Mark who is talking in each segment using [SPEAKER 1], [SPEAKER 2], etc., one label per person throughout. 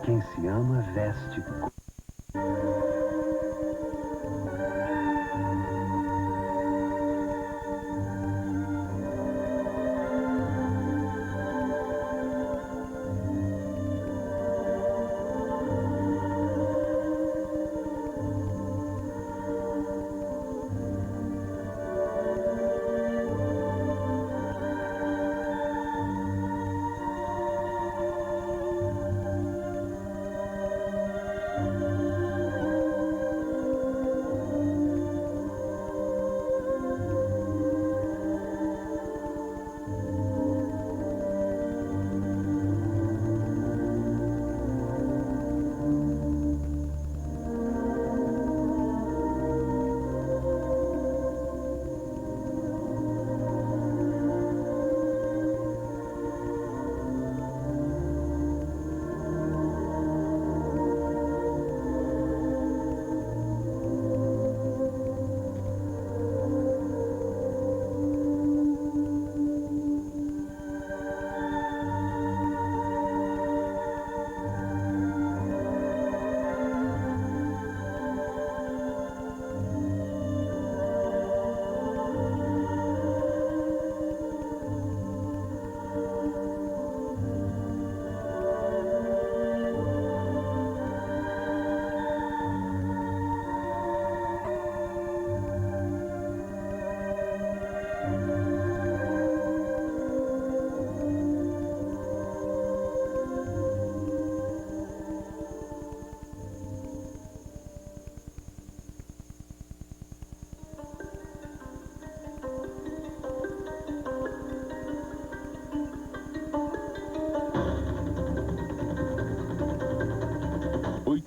[SPEAKER 1] Quem se ama veste.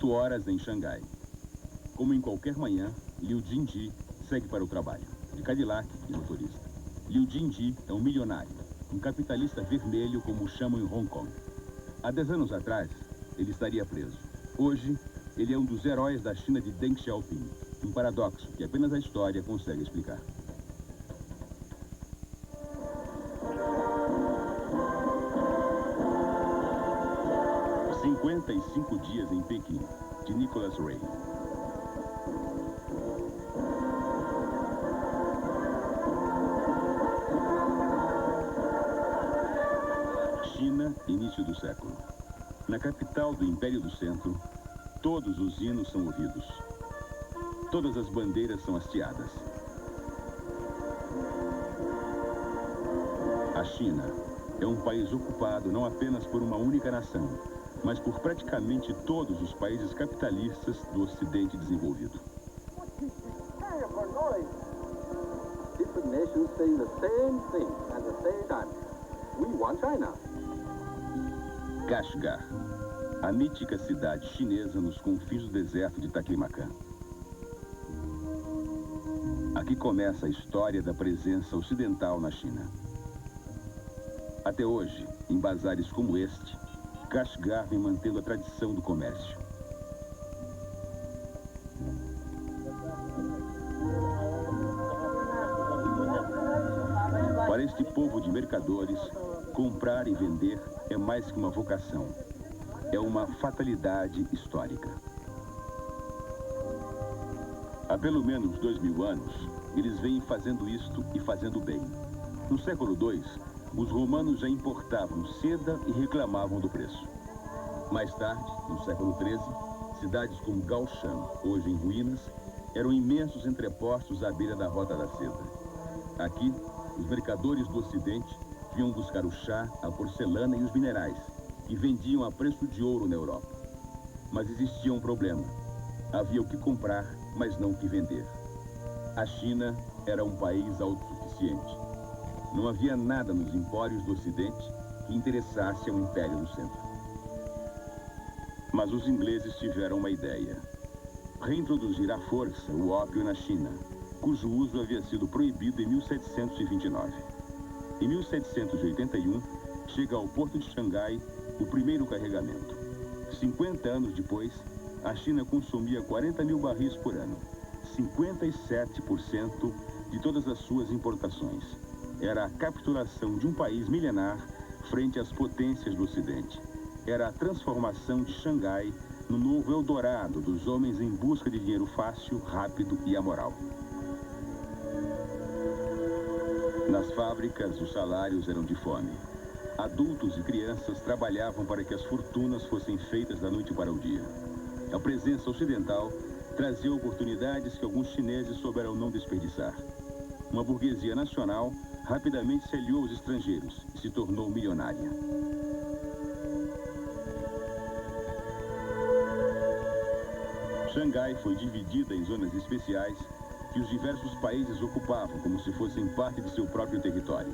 [SPEAKER 2] Horas em Xangai. Como em qualquer manhã, Liu Jinji segue para o trabalho, de Cadillac e motorista. Liu Jinji é um milionário, um capitalista vermelho como o chamam em Hong Kong. Há 10 anos atrás, ele estaria preso. Hoje, ele é um dos heróis da China de Deng Xiaoping, um paradoxo que apenas a história consegue explicar. "55 dias em Pequim", de Nicholas Ray. China, início do século. Na capital do Império do Centro, todos os hinos são ouvidos. Todas as bandeiras são hasteadas. A China é um país ocupado não apenas por uma única nação, mas por praticamente todos os países capitalistas do Ocidente desenvolvido.
[SPEAKER 3] Different nations saying the same thing at the same time. We want China.
[SPEAKER 2] Kashgar, a mítica cidade chinesa nos confins do deserto de Taklamakan. Aqui começa a história da presença ocidental na China. Até hoje, em bazares como este, Kashgar vem mantendo a tradição do comércio. Para este povo de mercadores, comprar e vender é mais que uma vocação. É uma fatalidade histórica. Há pelo menos 2000 anos, eles vêm fazendo isto e fazendo bem. No século II, os romanos já importavam seda e reclamavam do preço. Mais tarde, no século XIII, cidades como Gaoshan, hoje em ruínas, eram imensos entrepostos à beira da Rota da Seda. Aqui, os mercadores do Ocidente vinham buscar o chá, a porcelana e os minerais, e vendiam a preço de ouro na Europa. Mas existia um problema. Havia o que comprar, mas não o que vender. A China era um país autossuficiente. Não havia nada nos empórios do Ocidente que interessasse ao Império do Centro. Mas os ingleses tiveram uma ideia: reintroduzir à força o ópio na China, cujo uso havia sido proibido em 1729. Em 1781, chega ao porto de Xangai o primeiro carregamento. 50 anos depois, a China consumia 40 mil barris por ano, 57% de todas as suas importações. Era a capitulação de um país milenar frente às potências do Ocidente. era a transformação de Xangai no novo Eldorado dos homens em busca de dinheiro fácil, rápido e amoral. Nas fábricas, os salários eram de fome. Adultos e crianças trabalhavam para que as fortunas fossem feitas da noite para o dia. A presença ocidental trazia oportunidades que alguns chineses souberam não desperdiçar. Uma burguesia nacional rapidamente se aliou aos estrangeiros e se tornou milionária. Xangai foi dividida em zonas especiais que os diversos países ocupavam como se fossem parte de seu próprio território.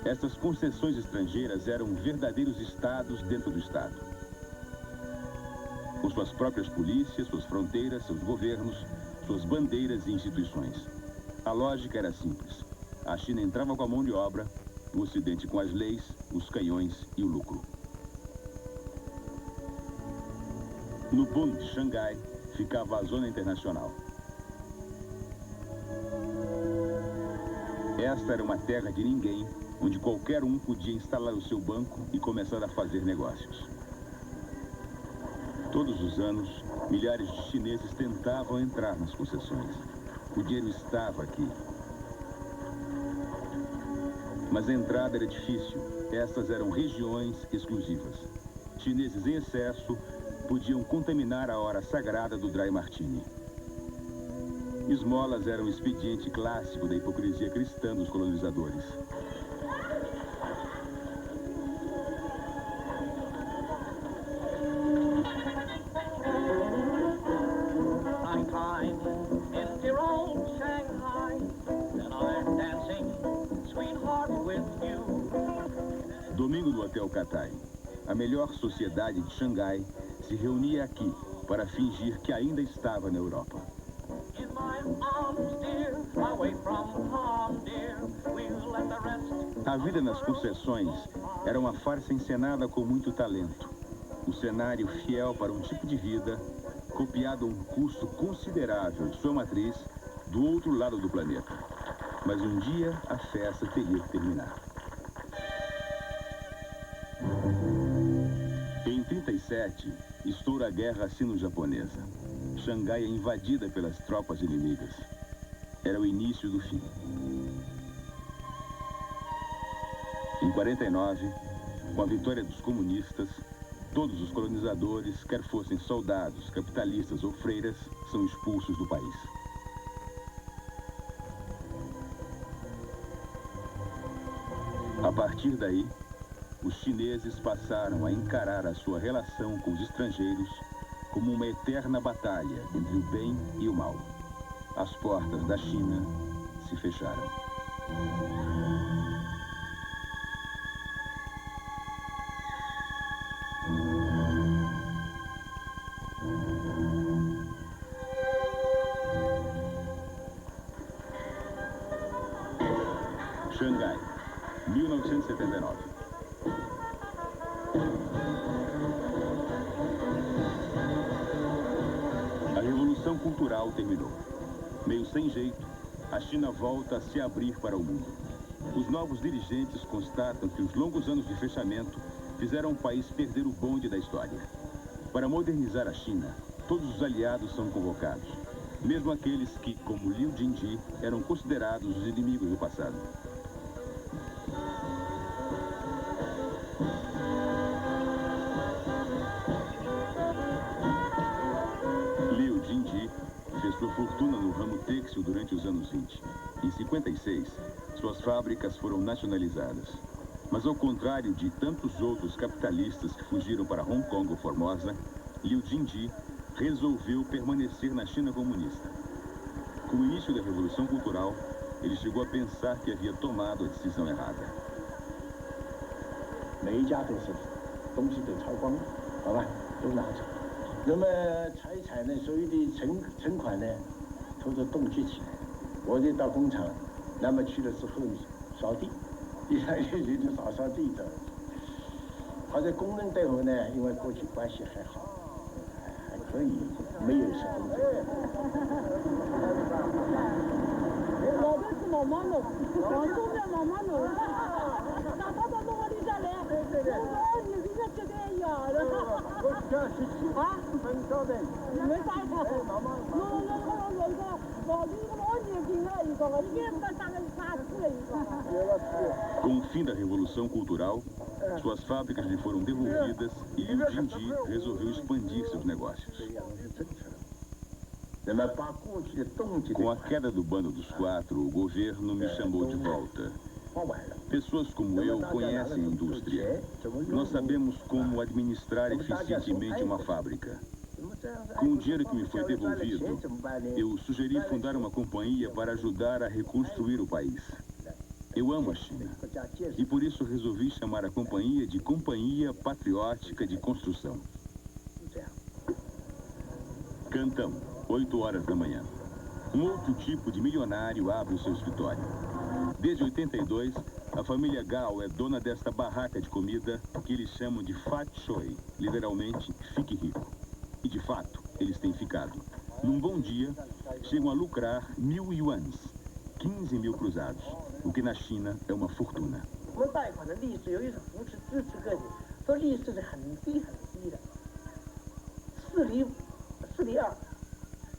[SPEAKER 2] Essas concessões estrangeiras eram verdadeiros estados dentro do estado. Com suas próprias polícias, suas fronteiras, seus governos, suas bandeiras e instituições. A lógica era simples. A China entrava com a mão de obra, o Ocidente com as leis, os canhões e o lucro. No Bund de Xangai ficava a Zona Internacional. Esta era uma terra de ninguém, onde qualquer um podia instalar o seu banco e começar a fazer negócios. Todos os anos, milhares de chineses tentavam entrar nas concessões. O dinheiro estava aqui. Mas a entrada era difícil. Estas eram regiões exclusivas. Chineses em excesso podiam contaminar a hora sagrada do Dry Martini. Esmolas eram um expediente clássico da hipocrisia cristã dos colonizadores. Domingo no Hotel Cathay. A melhor sociedade de Xangai se reunia aqui para fingir que ainda estava na Europa. A vida nas concessões era uma farsa encenada com muito talento. Um cenário fiel para um tipo de vida, copiado a um custo considerável de sua matriz do outro lado do planeta. Mas um dia a festa teria que terminar. Em 1937, estoura a guerra sino-japonesa. Xangai é invadida pelas tropas inimigas. Era o início do fim. Em 1949, com a vitória dos comunistas, todos os colonizadores, quer fossem soldados, capitalistas ou freiras, são expulsos do país. A partir daí, os chineses passaram a encarar a sua relação com os estrangeiros como uma eterna batalha entre o bem e o mal. As portas da China se fecharam. Xangai, 1979. A Revolução Cultural terminou. Meio sem jeito, a China volta a se abrir para o mundo. Os novos dirigentes constatam que os longos anos de fechamento fizeram o país perder o bonde da história. Para modernizar a China, todos os aliados são convocados, mesmo aqueles que, como Liu Jinji, eram considerados os inimigos do passado. Liu Jinji fez sua fortuna no ramo têxtil durante os anos 20. Em 56, suas fábricas foram nacionalizadas. Mas ao contrário de tantos outros capitalistas que fugiram para Hong Kong ou Formosa, Liu Jinji resolveu permanecer na China comunista. Com o início da Revolução Cultural, ele chegou a pensar que havia tomado a decisão errada.
[SPEAKER 1] 每一家都是东西都抄光了，好吧，都拿走。那么拆一拆呢，所有的存款呢，偷着冻结起来。我就到工厂，那么去了之后扫地，一下就扫地的。好在工人队伍呢，因为过去关系还好，还可以，没有什么这个。
[SPEAKER 4] 老的是毛毛弄，往东边毛毛弄，哪怕到弄我里下来，我说你人家这个呀。
[SPEAKER 1] 这17分钟的。
[SPEAKER 4] 没啥好。有一个，我女听了一个，一个上面插出了一个。
[SPEAKER 2] Com o fim da Revolução Cultural, suas fábricas lhe foram devolvidas e Liu Jingji resolveu expandir seus negócios.
[SPEAKER 1] 那么把过去的动机
[SPEAKER 2] Com a queda do Bando dos Quatro, o governo me chamou de volta. Pessoas como eu conhecem a indústria. Nós sabemos como administrar eficientemente uma fábrica. Com o dinheiro que me foi devolvido, eu sugeri fundar uma companhia para ajudar a reconstruir o país. Eu amo a China e por isso resolvi chamar a companhia de Companhia Patriótica de Construção. Cantão, 8 horas da manhã. Um outro tipo de milionário abre o seu escritório. Desde 82, a família Gao é dona desta barraca de comida que eles chamam de Fat Choi, literalmente, fique rico. E de fato, eles têm ficado. Num bom dia, chegam a lucrar 1.000 yuans, 15 mil cruzados, o que na China é uma fortuna.
[SPEAKER 5] 我们贷款的利息由于是扶持支持个体，所以利息是很低的，4厘2。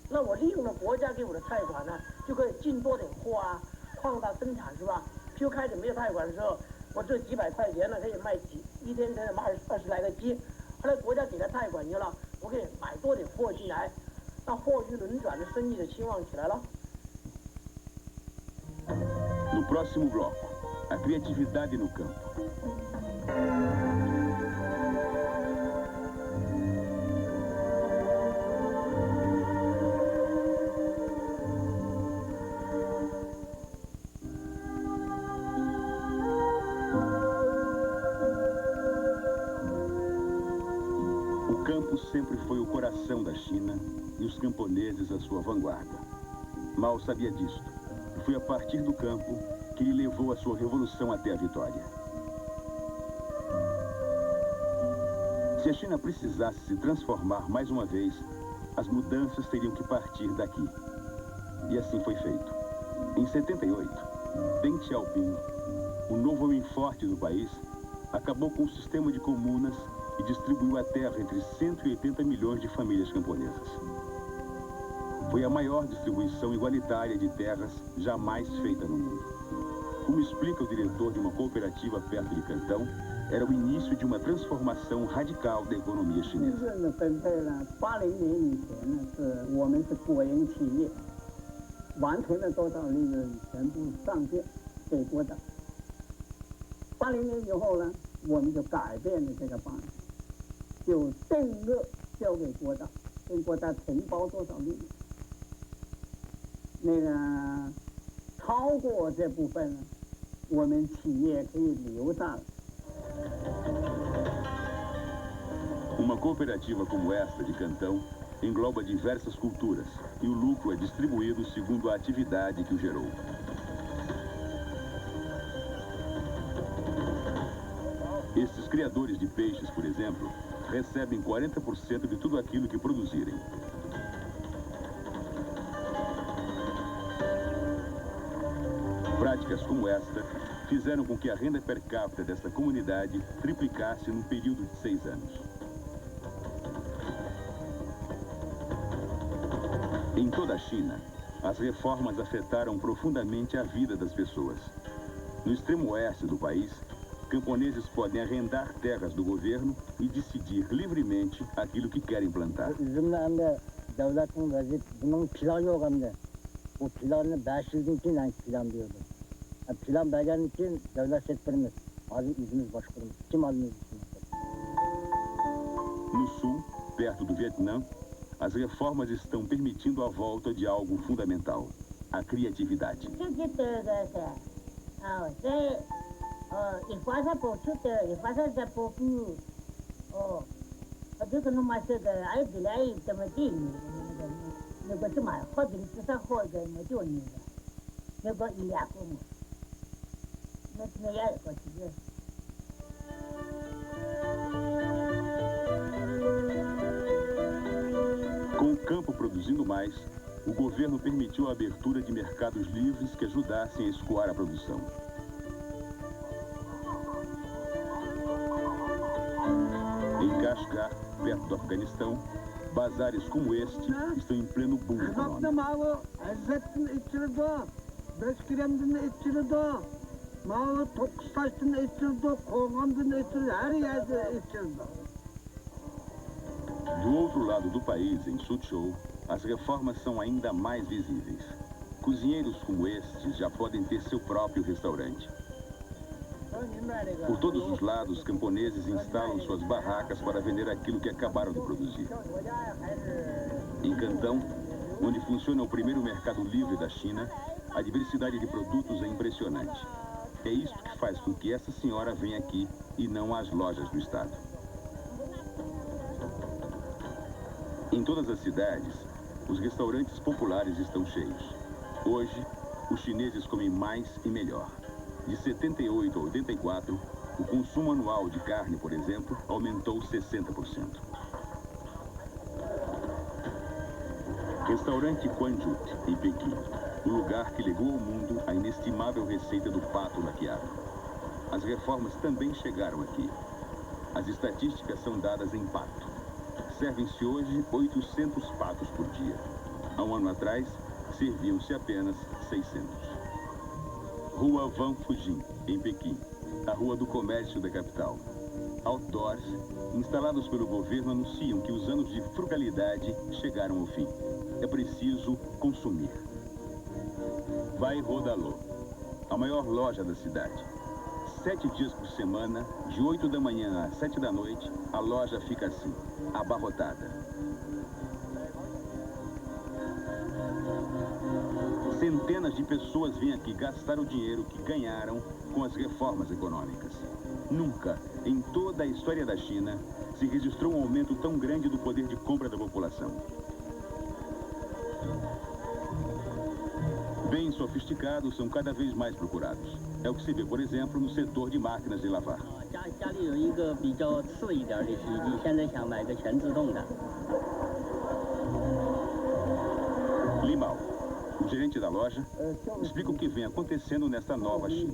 [SPEAKER 5] 那我利用了国家给我的贷款呢，就可以进多点货啊，扩大生产是吧？譬如开始没有贷款的时候，我这几百块钱呢可以卖一天可以卖20来个鸡，后来国家给了贷款以后，我可以买多点货进来，那货运轮转的生意的兴旺起来了。
[SPEAKER 2] No próximo bloco, a criatividade no campo. O campo sempre foi o coração da China e os camponeses a sua vanguarda. Mao sabia disto. Foi a partir do campo que ele levou a sua revolução até a vitória. Se a China precisasse se transformar mais uma vez, as mudanças teriam que partir daqui. E assim foi feito. Em 78, Deng Xiaoping, o novo homem forte do país, acabou com o sistema de comunas e distribuiu a terra entre 180 milhões de famílias camponesas. Foi a maior distribuição igualitária de terras jamais feita no mundo. Como explica o diretor de uma cooperativa perto de Cantão, era o início de uma transformação radical da economia chinesa.
[SPEAKER 6] 分配了80年以前呢，我们是国营企业，完成了多少利润全部上变给国家。80年以后呢，我们就改变了这个方式，就定额交给国家，跟国家承包多少利润。 那个超过这部分，我们企业可以留下来。
[SPEAKER 2] Uma cooperativa como esta de Cantão engloba diversas culturas e o lucro é distribuído segundo a atividade que o gerou. Esses criadores de peixes, por exemplo, recebem 40% de tudo aquilo que produzirem. Práticas como esta fizeram com que a renda per capita desta comunidade triplicasse num período de 6 anos. Em toda a China, as reformas afetaram profundamente a vida das pessoas. No extremo oeste do país, camponeses podem arrendar terras do governo e decidir livremente aquilo que querem plantar. No sul, perto do Vietnã, as reformas estão permitindo a volta de algo fundamental: a criatividade. Com o campo produzindo mais, o governo permitiu a abertura de mercados livres que ajudassem a escoar a produção. Em Kashgar, perto do Afeganistão, bazares como este estão em pleno boom econômico. Do outro lado do país, em Suzhou, as reformas são ainda mais visíveis. Cozinheiros como estes já podem ter seu próprio restaurante. Por todos os lados, camponeses instalam suas barracas para vender aquilo que acabaram de produzir. Em Cantão, onde funciona o primeiro mercado livre da China, a diversidade de produtos é impressionante. É isto que faz com que essa senhora venha aqui e não às lojas do estado. Em todas as cidades, os restaurantes populares estão cheios. Hoje, os chineses comem mais e melhor. De 78 a 84, o consumo anual de carne, por exemplo, aumentou 60%. Restaurante Quanjut, em Pequim, o lugar que legou ao mundo a inestimável receita do pato laqueado. As reformas também chegaram aqui. As estatísticas são dadas em pato. Servem-se hoje 800 patos por dia. Há um ano atrás, serviam-se apenas 600. Rua Van Fujin, em Pequim, a rua do comércio da capital. Outdoors, instalados pelo governo, anunciam que os anos de frugalidade chegaram ao fim. É preciso consumir. Bairro Dalô, a maior loja da cidade. 7 dias por semana, de 8 da manhã às 7 da noite, a loja fica assim, abarrotada. Centenas de pessoas vêm aqui gastar o dinheiro que ganharam com as reformas econômicas. Nunca, em toda a história da China, se registrou um aumento tão grande do poder de compra da população. Bens sofisticados são cada vez mais procurados. É o que se vê, por exemplo, no setor de máquinas de lavar. Limao, o gerente da loja, explica o que vem acontecendo nesta nova China.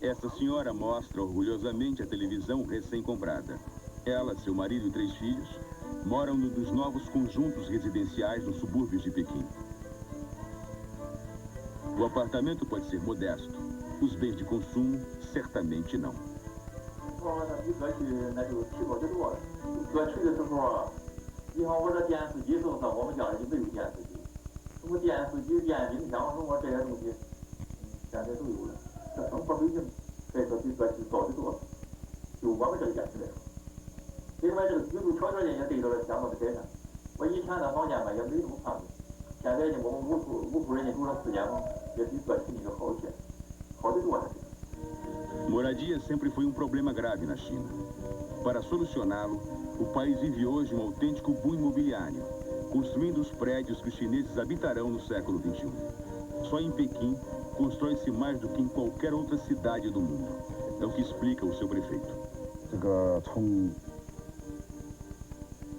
[SPEAKER 2] Esta senhora mostra orgulhosamente a televisão recém-comprada. Ela, seu marido e 3 filhos moram num dos novos conjuntos residenciais nos subúrbios de Pequim. O apartamento pode ser modesto, os bens de consumo, certamente não. Moradia sempre foi um problema grave na China. Para solucioná-lo, o país vive hoje um autêntico boom imobiliário, construindo os prédios que os chineses habitarão no século XXI. Só em Pequim, constrói-se mais do que em qualquer outra cidade do mundo. É o que explica o seu prefeito.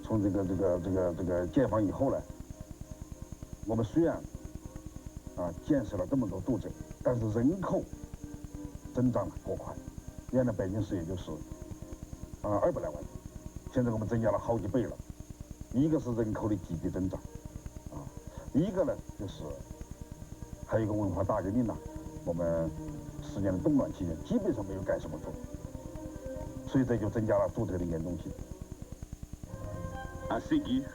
[SPEAKER 7] 从解放以后呢，我们虽然建设了这么多住宅，但是人口增长过快。原来北京市也就是200来万，现在我们增加了好几倍了。一个是人口的急剧增长，一个呢就是还有一个文化大革命呢，我们10年的动乱期间基本上没有干什么做，所以这就增加了住宅的严重性。
[SPEAKER 2] A seguir,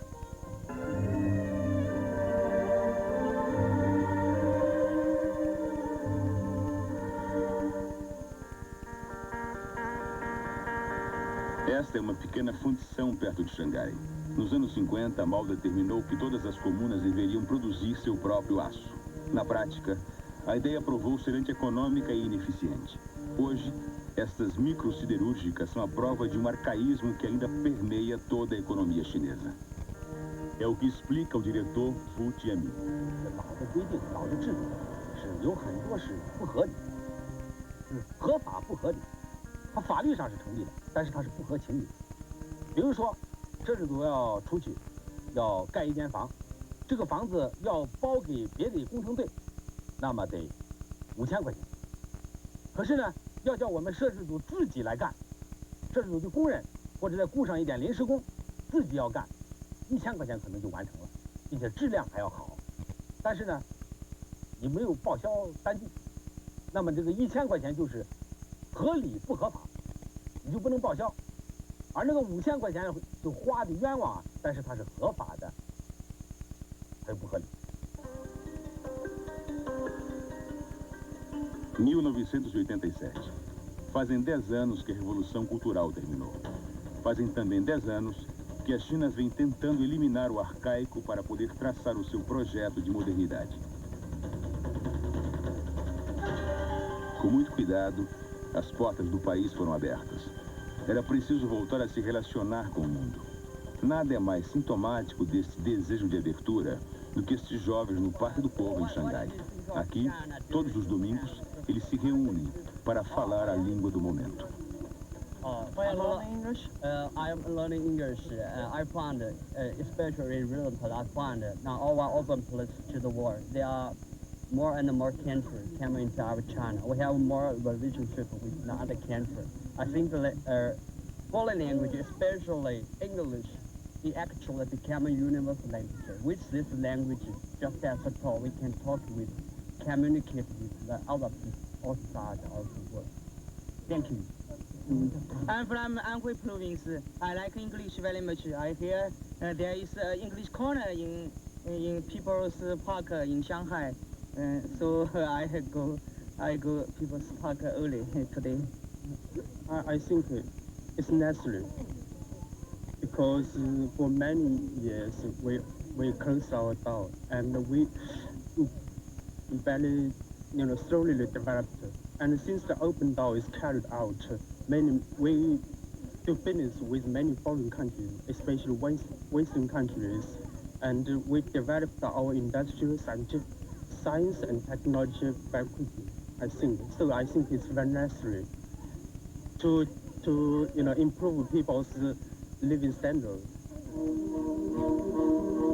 [SPEAKER 2] esta é uma pequena fundição perto de Xangai. Nos anos 50, Mao determinou que todas as comunas deveriam produzir seu próprio aço. Na prática, a ideia provou ser antieconômica e ineficiente. Hoje, estas microsiderúrgicas são a prova de um arcaísmo que ainda permeia toda a economia chinesa. É o que explica o diretor Wu Jianmin.
[SPEAKER 6] 老的规定、老的制度是有很多是不合理，是合法不合理。它法律上是成立的，但是它是不合情理。比如说，摄制组要出去，要盖一间房，这个房子要包给别的工程队，那么得5000块钱。可是呢，要叫我们摄制组自己来干，摄制组的工人或者再雇上一点临时工，自己要干，1000块钱可能就完成了，并且质量还要好。但是呢，你没有报销单据，那么这个1000块钱就是合理不合法，你就不能报销。而那个5000块钱就花的冤枉啊，但是它是合法的，它又不合理。
[SPEAKER 2] 1987. Fazem 10 anos que a Revolução Cultural terminou. Fazem também 10 anos que a China vem tentando eliminar o arcaico para poder traçar o seu projeto de modernidade. Com muito cuidado, as portas do país foram abertas. Era preciso voltar a se relacionar com o mundo. Nada é mais sintomático desse desejo de abertura do que estes jovens no Parque do Povo em Xangai. Aqui, todos os domingos, eles se reúnem para falar a língua do momento.
[SPEAKER 8] I'm learning English. I'm learning English. I find, especially recent, I find now our open place to the world. There are more and more countries coming into our China. We have more relationship with the other countries. I think that foreign language, especially English, it actually become a universal language. With this language, just as a talk, we can talk with, communicate with the other people outside of the world. Thank you.
[SPEAKER 9] I'm from Anhui province. I like English very much. I hear there is an English corner in People's Park in Shanghai. So I go People's Park early today.
[SPEAKER 10] I think it's necessary because for many years we closed our door and we barely slowly developed. And since the open door is carried out, we do business with many foreign countries, especially Western countries, and we developed our industrial science and technology faculty. I think it's very necessary to improve people's living standard.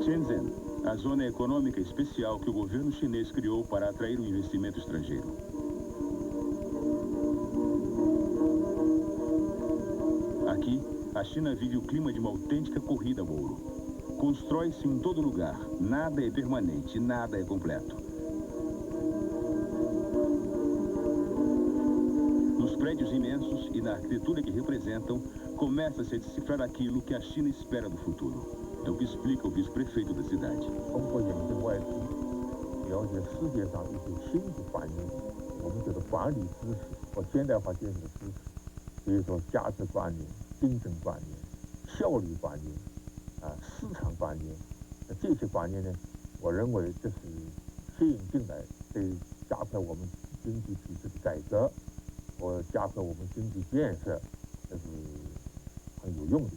[SPEAKER 2] Shenzhen, a zona econômica especial que o governo chinês criou para atrair o investimento estrangeiro. Aqui, a China vive o clima de uma autêntica corrida ao ouro. Constrói-se em todo lugar, nada é permanente, nada é completo. Nos prédios imensos e na arquitetura que representam, começa-se a decifrar aquilo que a China espera do futuro. É o que explica o vice-prefeito da cidade.
[SPEAKER 11] 通过引进外资，了解世界上一些新的环境，我们觉得管理知识和现代化建设知识，比如说价值观念、竞争观念、效率观念、市场观念，这些观念呢，我认为这是吸引进来，对加快我们经济体制的改革和加快我们经济建设，这是很有用的。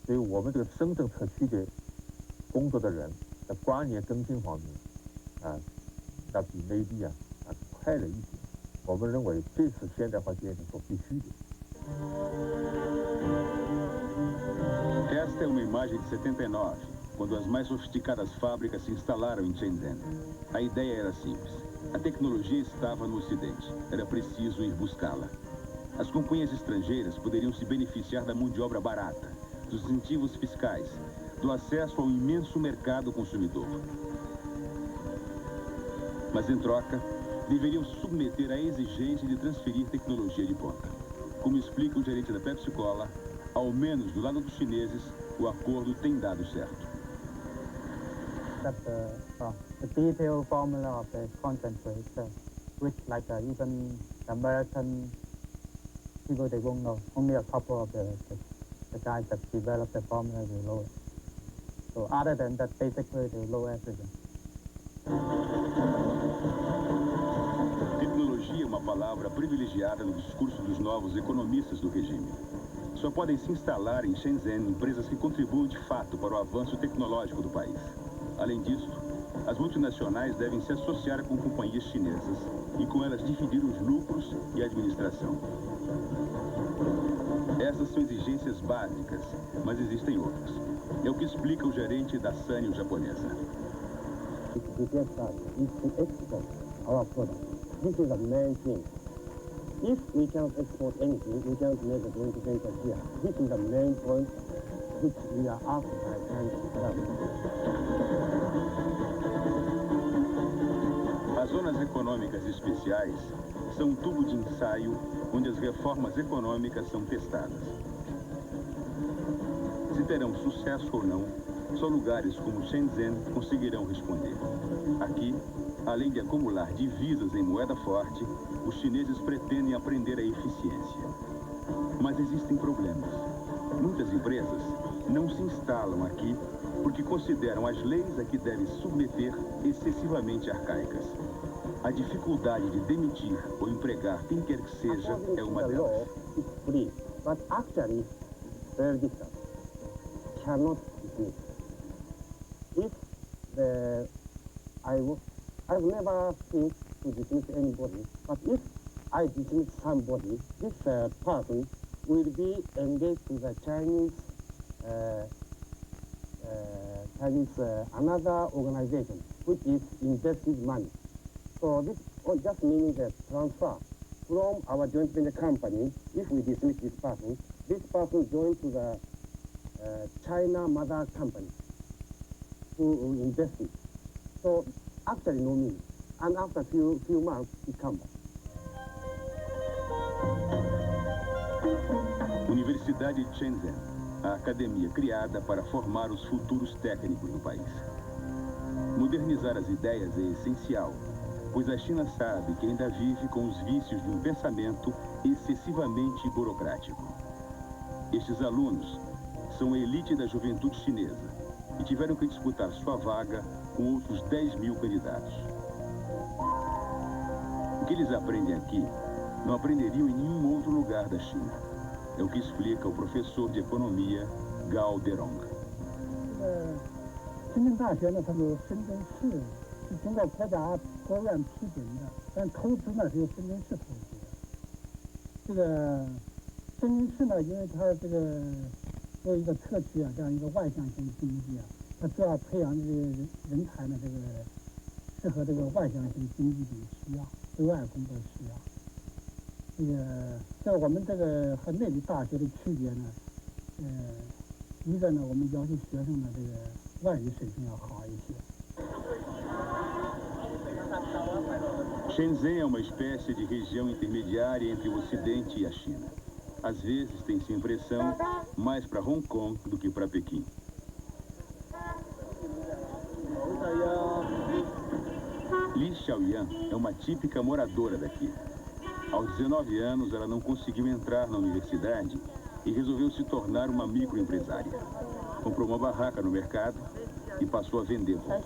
[SPEAKER 11] 所以我们这个深圳特区的工作的人在观念更新方面，那比内地快了一点。我们认为这是现代化建设所必须的。
[SPEAKER 2] Esta é uma imagem de 79, quando as mais sofisticadas fábricas se instalaram em Shenzhen. A ideia era simples. A tecnologia estava no Ocidente. Era preciso ir buscá-la. As companhias estrangeiras poderiam se beneficiar da mão de obra barata, dos incentivos fiscais, do acesso ao imenso mercado consumidor. Mas, em troca, deveriam se submeter à exigência de transferir tecnologia de ponta. Como explica o gerente da Pepsi Cola, ao menos do lado dos chineses, o acordo tem dado certo.
[SPEAKER 12] The detailed formula of the concentrate, which like even the American people, they won't know. Only a couple of the guys that developed the formula will know it. So other than that, basically they know everything.
[SPEAKER 2] Tecnologia é uma palavra privilegiada no discurso dos novos economistas do regime. Só podem se instalar em Shenzhen empresas que contribuem de fato para o avanço tecnológico do país. Além disso, as multinacionais devem se associar com companhias chinesas e com elas dividir os lucros e a administração. Essas são exigências básicas, mas existem outras. É o que explica o gerente da Sanyo japonesa.
[SPEAKER 13] To get that is to export our product. This is the main thing. If we cannot export anything, we cannot make a joint venture here. This is the main point which we are after by
[SPEAKER 2] As zonas econômicas especiais são um tubo de ensaio onde as reformas econômicas são testadas. Se terão sucesso ou não, só lugares como Shenzhen conseguirão responder. Aqui, além de acumular divisas em moeda forte, os chineses pretendem aprender a eficiência. Mas existem problemas. Muitas empresas não se instalam aqui porque consideram as leis a que devem submeter excessivamente arcaicas. A dificuldade de demitir ou empregar quem quer que seja é uma delas.
[SPEAKER 13] Free, but actually very difficult. Cannot dismiss. If I've never think to dismiss anybody, but if I dismiss somebody, this person will be engaged to the Chinese another organization which is invested money. So this just meaning that transfer from our joint venture company, if we dismiss this person joined to the China mother company who invested. So actually no meaning. And after few months it comes back.
[SPEAKER 2] Universidade de Shenzhen, a academia criada para formar os futuros técnicos do país. Modernizar as ideias é essencial, pois a China sabe que ainda vive com os vícios de um pensamento excessivamente burocrático. Estes alunos são a elite da juventude chinesa e tiveram que disputar sua vaga com outros 10 mil candidatos. O que eles aprendem aqui não aprenderiam em nenhum outro lugar da China. É o que explica o professor de economia Gao Derong.
[SPEAKER 6] 深圳大学呢，它有深圳市是经过国务院批准的，但投资呢是由深圳市投资的。这个深圳市呢，因为它这个作为一个特区啊，这样一个外向型经济啊，它主要培养这个人才呢，这个适合这个外向型经济的需要，对外工作需要。这个在我们这个和内地大学的区别呢，一个呢，我们要求学生的这个外语水平要好一些。
[SPEAKER 2] Shenzhen é uma espécie de região intermediária entre o Ocidente e a China. Às vezes tem-se a impressão mais para Hong Kong do que para Pequim. Li Xiaoyan é uma típica moradora daqui. Aos 19 anos, ela não conseguiu entrar na universidade e resolveu se tornar uma microempresária. Comprou uma barraca no mercado e passou a vender roupas.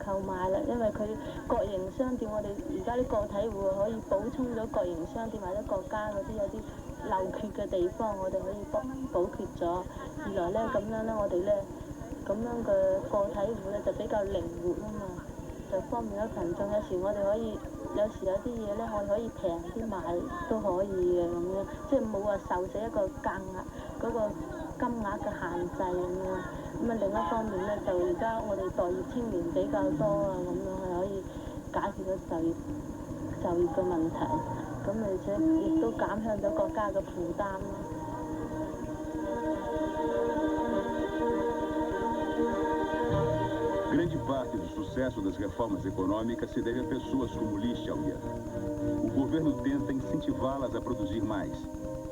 [SPEAKER 14] 購買啦，因為佢國營商店，我哋而家啲個體戶可以補充咗國營商店或者國家嗰啲有啲漏缺嘅地方，我哋可以補缺咗。二來咧咁樣咧，我哋咧咁樣嘅個體戶咧就比較靈活啊嘛，就方便咗群眾。有時我哋可以有啲嘢咧，我哋可以平啲買都可以嘅咁樣，即係冇話受死一個價額嗰個金額嘅限制咁樣。 咁啊，另一方面咧，就而家我哋待業青年比較多啊，咁樣係可以解決咗就業嘅問題，咁而且亦都減輕咗國家嘅負擔咯。
[SPEAKER 2] Grande parte do sucesso das reformas econômicas se deve a pessoas como Li Xiaoyan. O governo tenta incentivá-las a produzir mais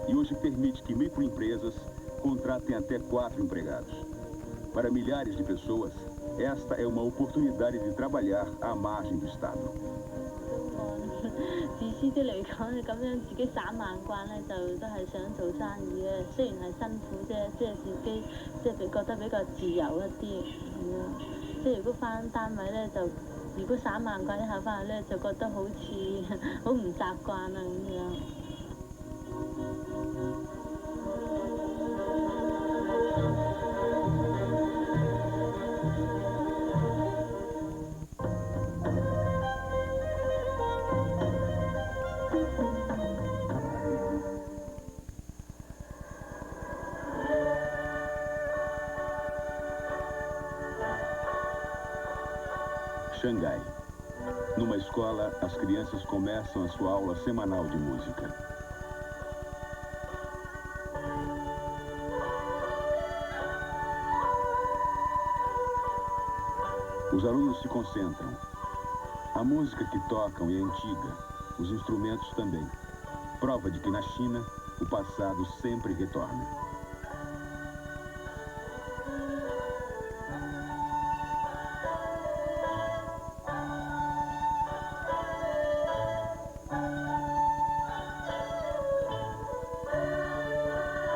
[SPEAKER 2] e hoje permite que microempresas contratem até 4 empregados. Para milhares de pessoas, esta é uma oportunidade de trabalhar à margem do Estado.
[SPEAKER 14] 自私啲嚟講，你咁樣自己散漫慣咧，就都係想做生意嘅。雖然係辛苦啫，即係自己即係覺得比較自由一啲咁樣。即係如果返單位咧，就如果散漫慣一下返去咧，就覺得好似好唔習慣啊咁樣。
[SPEAKER 6] 这
[SPEAKER 2] Xangai. Numa escola, as crianças começam a sua aula semanal de música. Os alunos se concentram. A música que tocam é antiga, os instrumentos também. Prova de que na China, o passado sempre retorna.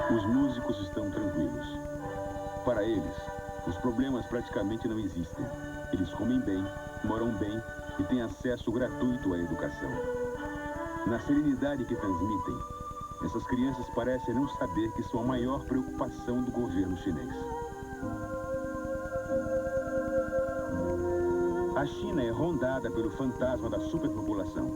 [SPEAKER 2] Os músicos estão tranquilos. Para eles, os problemas praticamente não existem. Eles comem bem, moram bem e têm acesso gratuito à educação. Na serenidade que transmitem, essas crianças parecem não saber que são a maior preocupação do governo chinês. A China é rondada pelo fantasma da superpopulação.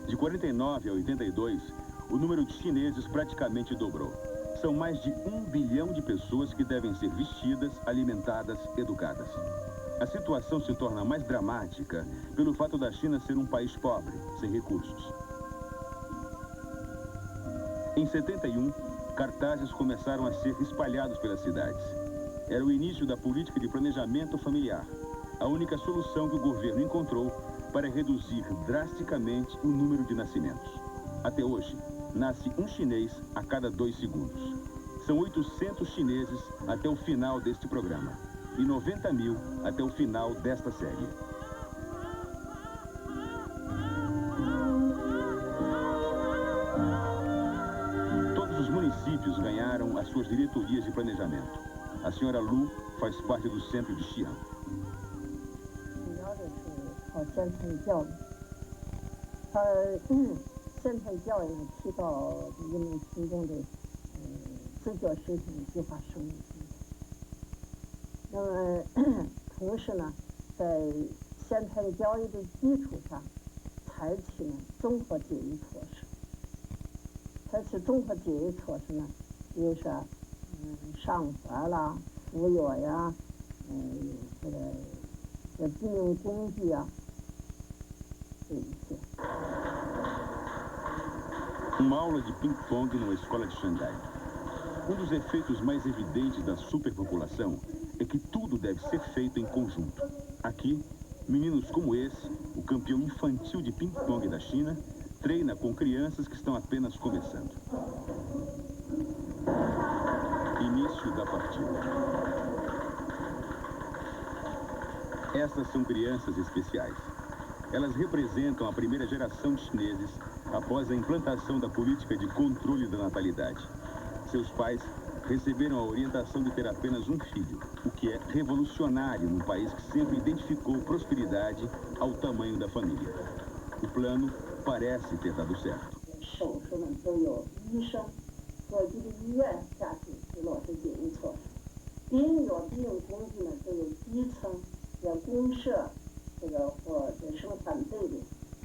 [SPEAKER 2] De 49 a 82, o número de chineses praticamente dobrou. São mais de 1 bilhão de pessoas que devem ser vestidas, alimentadas, educadas. A situação se torna mais dramática pelo fato da China ser um país pobre, sem recursos. Em 71, cartazes começaram a ser espalhados pelas cidades. Era o início da política de planejamento familiar, a única solução que o governo encontrou para reduzir drasticamente o número de nascimentos. Até hoje, nasce um chinês a cada 2 segundos. São 800 chineses até o final deste programa e 90 mil até o final desta série. Todos os municípios ganharam as suas diretorias de planejamento. A senhora Lu faz parte do centro de Xi'an.
[SPEAKER 4] 主要的是靠县城教育，县城教育提高人民群众的自觉水平、计划生育水平。那么，同时呢，在县城教育的基础上，采取呢综合节育措施。采取综合节育措施呢，比如说，上学啦、服药呀，这避孕工具啊，这一些。
[SPEAKER 2] Uma aula de ping-pong numa escola de Xangai. Um dos efeitos mais evidentes da superpopulação é que tudo deve ser feito em conjunto. Aqui, meninos como esse, o campeão infantil de ping-pong da China, treina com crianças que estão apenas começando. Início da partida. Essas são crianças especiais. Elas representam a primeira geração de chineses após a implantação da política de controle da natalidade. Seus pais receberam a orientação de ter apenas um filho, o que é revolucionário num país que sempre identificou prosperidade ao tamanho da família. O plano parece ter dado certo.
[SPEAKER 5] 手术呢都有医生和这个医院下去去落实节育措施，避孕药、避孕工具呢都有基层、公社或者生产队的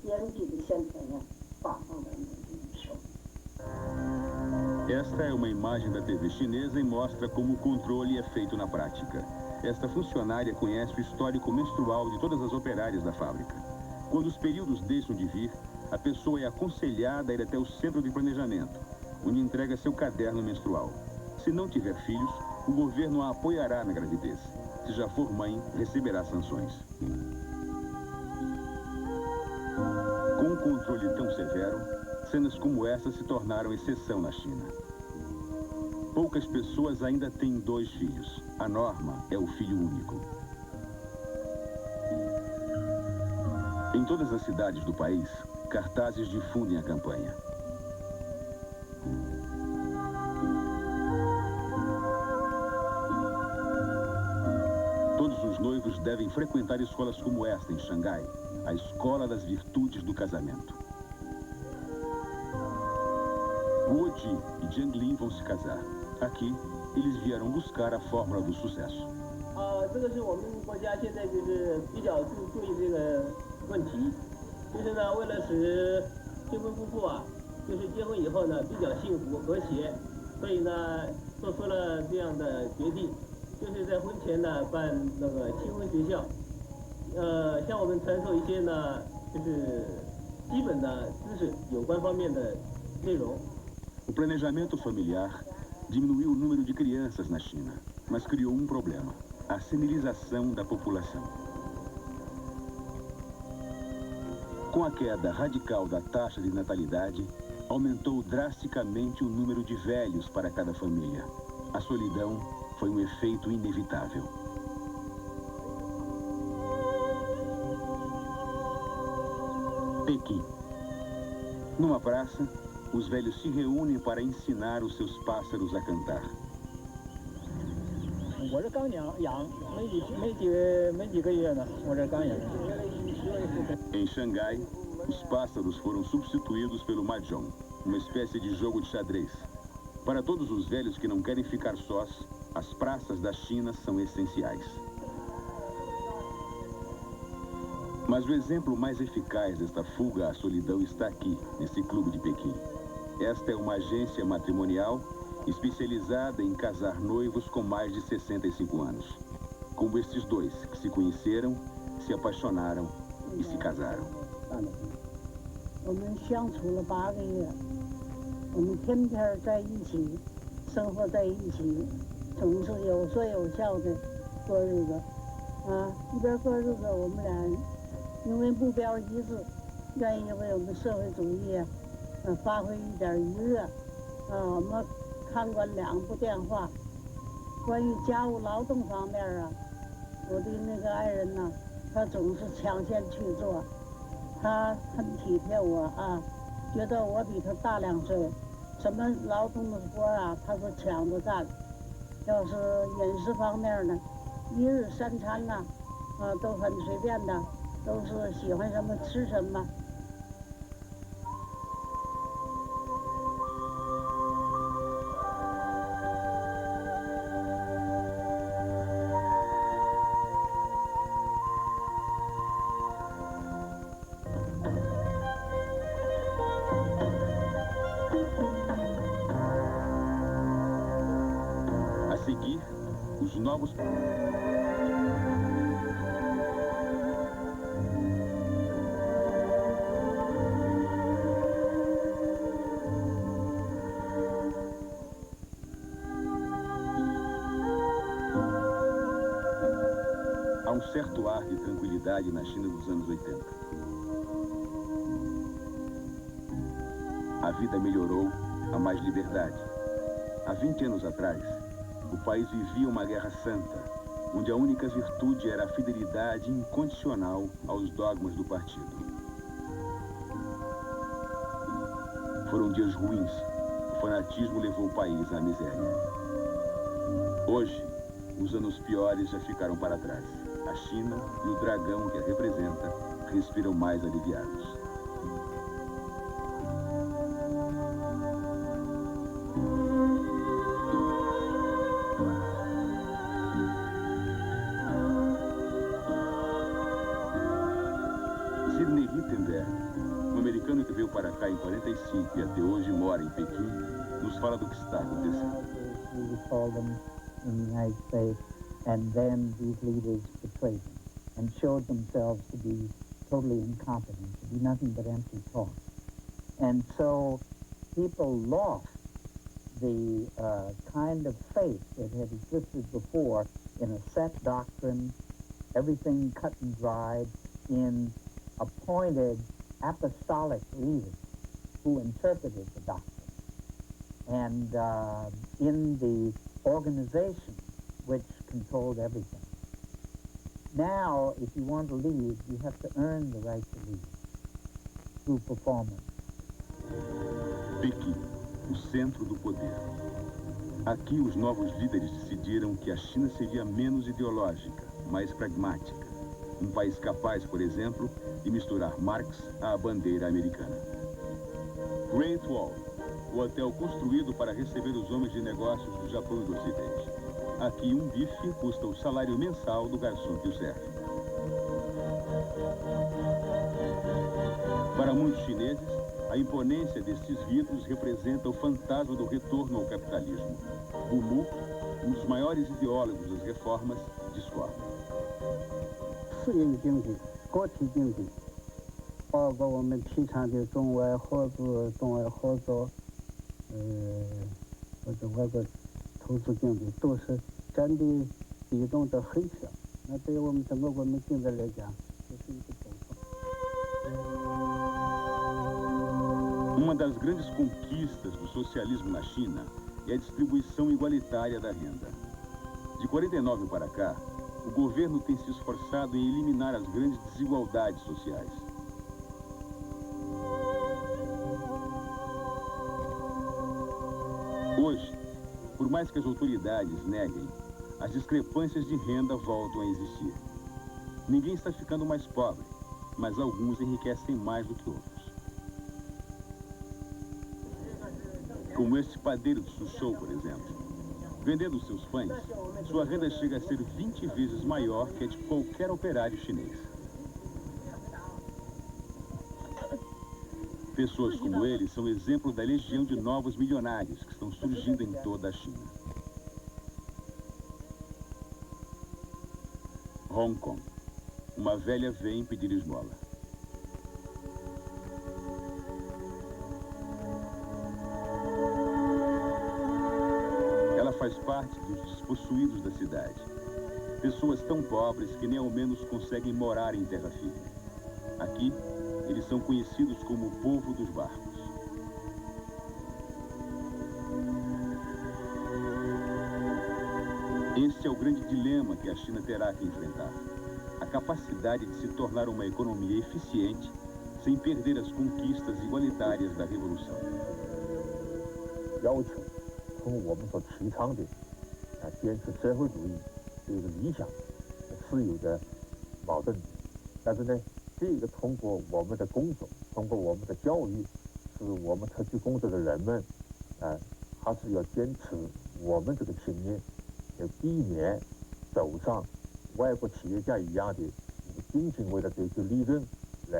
[SPEAKER 5] 编制的县城呢发放到医生。
[SPEAKER 2] Esta é uma imagem da TV chinesa e mostra como o controle é feito na prática. Esta funcionária conhece o histórico menstrual de todas as operárias da fábrica. Quando os períodos deixam de vir, a pessoa é aconselhada a ir até o centro de planejamento, onde entrega seu caderno menstrual. Se não tiver filhos, o governo a apoiará na gravidez. Se já for mãe, receberá sanções. Com um controle tão severo, cenas como essa se tornaram exceção na China. Poucas pessoas ainda têm 2 filhos. A norma é o filho único. Em todas as cidades do país, cartazes difundem a campanha. Todos os noivos devem frequentar escolas como esta em Xangai, a Escola das Virtudes do Casamento. Guo Ji e Jiang Lin vão se casar. Aqui, eles vieram buscar a fórmula do sucesso.
[SPEAKER 5] 这个是我们国家现在就是比较注意这个问题，就是呢，为了使新婚夫妇啊，就是结婚以后呢比较幸福和谐，所以呢做出了这样的决定，就是在婚前呢办那个新婚学校，
[SPEAKER 10] 向我们传授一些呢，就是基本的知识有关方面的内容。
[SPEAKER 2] O planejamento familiar diminuiu o número de crianças na China, mas criou um problema: a senilização da população. Com a queda radical da taxa de natalidade, aumentou drasticamente o número de velhos para cada família. A solidão foi um efeito inevitável. Pequim. Numa praça, os velhos se reúnem para ensinar os seus pássaros a cantar.
[SPEAKER 12] 我这刚养没几个月呢，我这刚养。
[SPEAKER 2] Em Xangai, os pássaros foram substituídos pelo mahjong, uma espécie de jogo de xadrez. Para todos os velhos que não querem ficar sós, as praças da China são essenciais. Mas o exemplo mais eficaz desta fuga à solidão está aqui, nesse clube de Pequim. Esta é uma agência matrimonial especializada em casar noivos com mais de 65 anos. Como estes dois, que se conheceram, se apaixonaram e se casaram.
[SPEAKER 4] 我们相处了8个月，我们天天在一起，生活在一起，总是有说有笑的过日子。一边过日子，我们俩因为目标一致，愿意为我们社会主义发挥一点余热。我们看过2部电话，关于家务劳动方面我的那个爱人呢，他总是抢先去做，他很体贴我觉得我比他大2岁，什么劳动的活他是抢着干。要是饮食方面呢，1日3餐都很随便的，都是喜欢什么吃什么。
[SPEAKER 2] A seguir, os novos... Há um certo ar de tranquilidade na China dos anos 80. A vida melhorou, há mais liberdade. Há 20 anos atrás, o país vivia uma guerra santa, onde a única virtude era a fidelidade incondicional aos dogmas do partido. Foram dias ruins. O fanatismo levou o país à miséria. Hoje, os anos piores já ficaram para trás. A China e o dragão que a representa respiram mais aliviados. Sidney Rittenberg, um americano que veio para cá em 45 e até hoje mora em Pequim, nos fala do que está acontecendo.
[SPEAKER 12] We call them in the United States, and then these leaders betrayed them and showed themselves to be totally incompetent, to be nothing but empty talk. And so people lost the kind of faith that had existed before in a set doctrine, everything cut and dried, in appointed apostolic leaders who interpreted the doctrine, and in the organization which controlled everything. Now, if you want to lead, you have to earn the right to lead through performance.
[SPEAKER 2] Pequim, o centro do poder. Aqui os novos líderes decidiram que a China seria menos ideológica, mais pragmática. Um país capaz, por exemplo, de misturar Marx à bandeira americana. Great Wall, o hotel construído para receber os homens de negócios do Japão e do Ocidente. Aqui um bife custa o salário mensal do garçom que o serve. Para muitos chineses, A imponência destes vidros representa o fantasma do retorno ao capitalismo. Bumu, um dos maiores ideólogos das reformas, discorda.
[SPEAKER 6] 市营经济、国体经济，包括我们提倡的中外合作、或者外国投资经济，都是占的比重都很小。那对于我们整个国民经济来讲，这是一个补充。
[SPEAKER 2] Uma das grandes conquistas do socialismo na China é a distribuição igualitária da renda. De 49 para cá, o governo tem se esforçado em eliminar as grandes desigualdades sociais. Hoje, por mais que as autoridades neguem, as discrepâncias de renda voltam a existir. Ninguém está ficando mais pobre, mas alguns enriquecem mais do que outros. Como este padeiro de Suzhou, por exemplo. Vendendo seus pães, sua renda chega a ser 20 vezes maior que a de qualquer operário chinês. Pessoas como ele são exemplo da legião de novos milionários que estão surgindo em toda a China. Hong Kong. Uma velha vem pedir esmola. Ela faz parte dos despossuídos da cidade. Pessoas tão pobres que nem ao menos conseguem morar em terra firme. Aqui, eles são conhecidos como o povo dos barcos. Este é o grande dilema que a China terá que enfrentar. A capacidade de se tornar uma economia eficiente sem perder as conquistas igualitárias da Revolução.
[SPEAKER 11] 要求从我们所提倡的坚持社会主义这个理想是有着矛盾的，但是呢，这个通过我们的工作，通过我们的教育，使我们特区工作的人们还是要坚持我们这个信念，避免走上外国企业家一样的仅仅为了追求利润来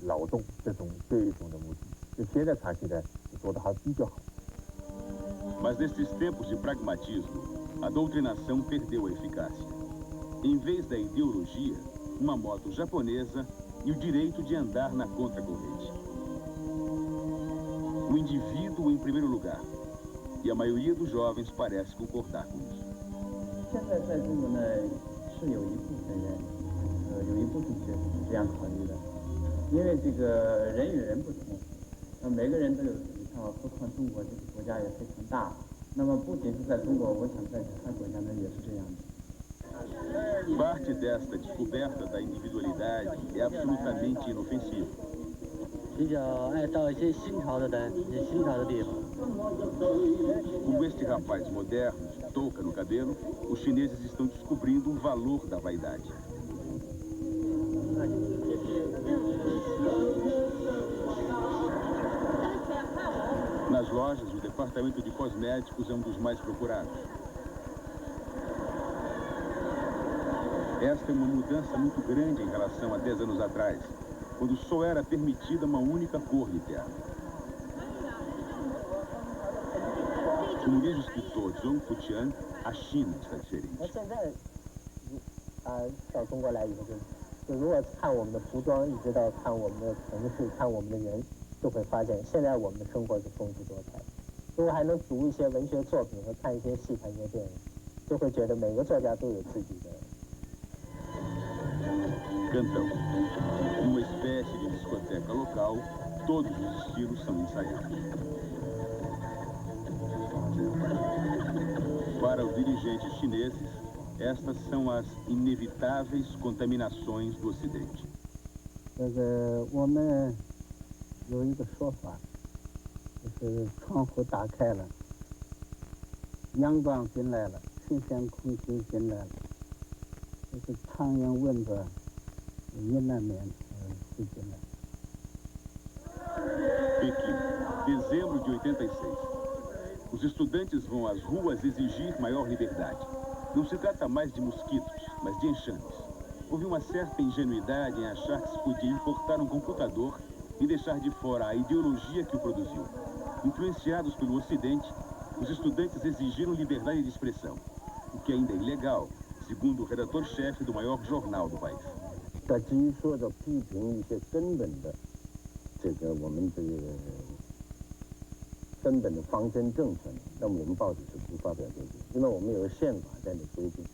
[SPEAKER 11] 劳动这种的目的。就现在看起来做得还比较好。
[SPEAKER 2] Mas nesses tempos de pragmatismo, a doutrinação perdeu a eficácia. Em vez da ideologia, uma moto japonesa e o direito de andar na contracorrente. O indivíduo em primeiro lugar. E a maioria dos jovens parece concordar com isso.
[SPEAKER 12] 现在在中国呢，是有一部分人，有一部分学生是这样考虑的，因为这个人与人不同，每个人都有自己看法，何况中国这个国家也非常大，那么不仅是在中国，我想在其他国家呢也是这样的。
[SPEAKER 2] Parte desta descoberta da individualidade é absolutamente inofensiva.
[SPEAKER 8] 比较爱到一些新潮的人，一些新潮的地方。
[SPEAKER 2] Como este rapaz moderno, de touca no cabelo, os chineses estão descobrindo o valor da vaidade. Nas lojas, o departamento de cosméticos é um dos mais procurados. Esta é uma mudança muito grande em relação a 10 anos atrás, quando só era permitida uma única cor de terno. Como diz o escritor Zhong Fuqian, a China está diferente.
[SPEAKER 12] 现在，到中国来以后就如果看我们的服装，一直到看我们的城市，看我们的人，就会发现现在我们的生活是丰富多彩。如果还能读一些文学作品和看一些戏、看一些电影，就会觉得每个作家都有自己的。
[SPEAKER 2] Cantão. Numa espécie de discoteca local, todos os estilos são ensaiados. Para os dirigentes chineses, estas são as inevitáveis contaminações do Ocidente.
[SPEAKER 6] 我们有一个说法，就是窗户打开了，阳光进来了，新鲜空气进来了，就是苍蝇蚊子。
[SPEAKER 2] Pequim, dezembro de 86. Os estudantes vão às ruas exigir maior liberdade. Não se trata mais de mosquitos, mas de enxames. Houve uma certa ingenuidade em achar que se podia importar um computador e deixar de fora a ideologia que o produziu. Influenciados pelo Ocidente, os estudantes exigiram liberdade de expressão, o que ainda é ilegal, segundo o redator-chefe do maior jornal do país.
[SPEAKER 13] 他基于说着批评一些根本的我们根本的方针政策呢，那么我们报纸是不发表这个，因为我们有个宪法在那规定，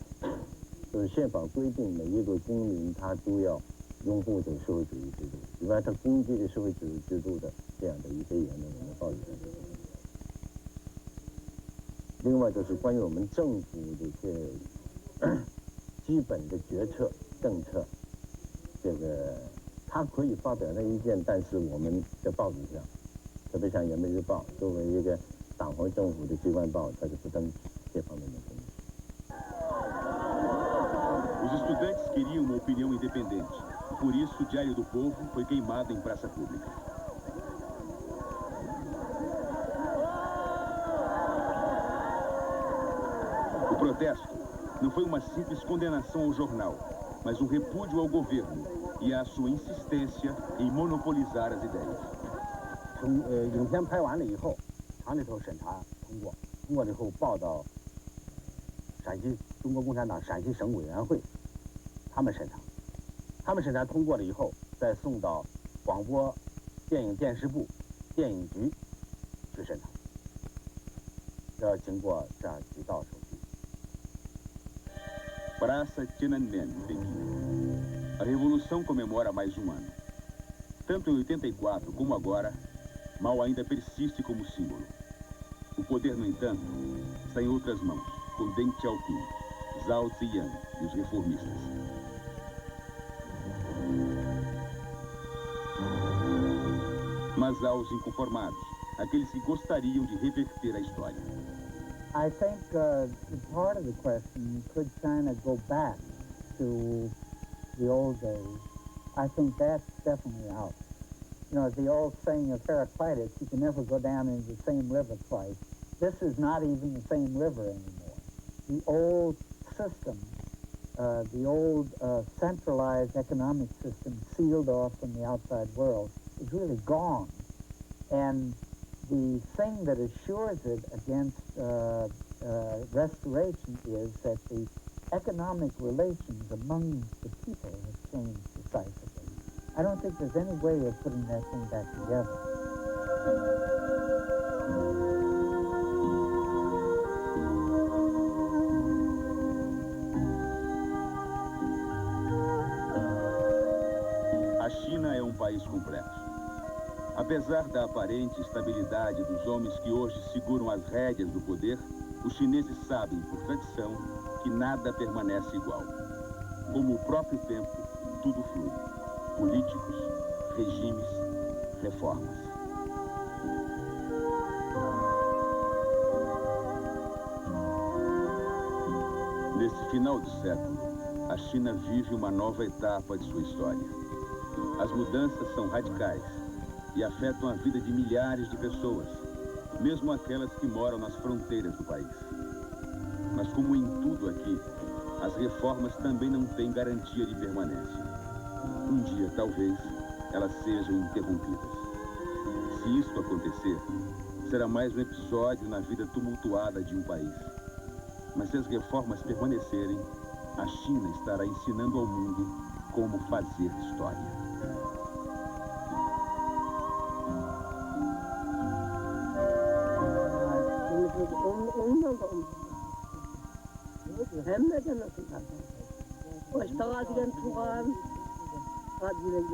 [SPEAKER 13] 就是宪法规定每一个公民他都要拥护这个社会主义制度，以外他攻击这社会主义制度的这样的一些言论，我们报纸上就不能。另外就是关于我们政府的一些基本的决策政策，他可以发表那意见，但是我们在报纸上，特别像《人民日报》作为一个党和政府的机关报，它是不登这方面的东西。
[SPEAKER 2] Os estudantes queriam uma opinião independente, e por isso o Diário do Povo foi queimado em praça pública. O protesto não foi uma simples condenação ao jornal, mas um repúdio ao governo e à sua insistência em monopolizar as ideias.
[SPEAKER 7] 影片拍完了以后，厂里头审查通过了以后报到陕西中国共产党陕西省委员会，他们审查通过了以后，再送到广播电影电视部电影局去审查，要经过这样几道手续。
[SPEAKER 2] Praça Tiananmen, Pequim. A Revolução comemora mais um ano. Tanto em 84 como agora, Mao ainda persiste como símbolo. O poder, no entanto, está em outras mãos, com Deng Xiaoping, Zhao Ziyang e os reformistas. Mas há os inconformados, aqueles que gostariam de reverter a história.
[SPEAKER 12] I think part of the question, could China go back to the old days? I think that's definitely out. You know, the old saying of Heraclitus, you can never go down into the same river twice. This is not even the same river anymore. The old system, the old centralized economic system sealed off from the outside world is really gone. And the thing that assures it against restoration is that the economic relations among the people have changed decisively. I don't think there's any way of putting that thing back together.
[SPEAKER 2] A China é um país complexo. Apesar da aparente estabilidade dos homens que hoje seguram as rédeas do poder, os chineses sabem, por tradição, que nada permanece igual. Como o próprio tempo, tudo flui. Políticos, regimes, reformas. Nesse final de século, a China vive uma nova etapa de sua história. As mudanças são radicais e afetam a vida de milhares de pessoas, mesmo aquelas que moram nas fronteiras do país. Mas como em tudo aqui, as reformas também não têm garantia de permanência. Um dia, talvez, elas sejam interrompidas. Se isto acontecer, será mais um episódio na vida tumultuada de um país. Mas se as reformas permanecerem, a China estará ensinando ao mundo como fazer história.
[SPEAKER 5] Hem de nasıl? Başta gadigen tuğan, gadigen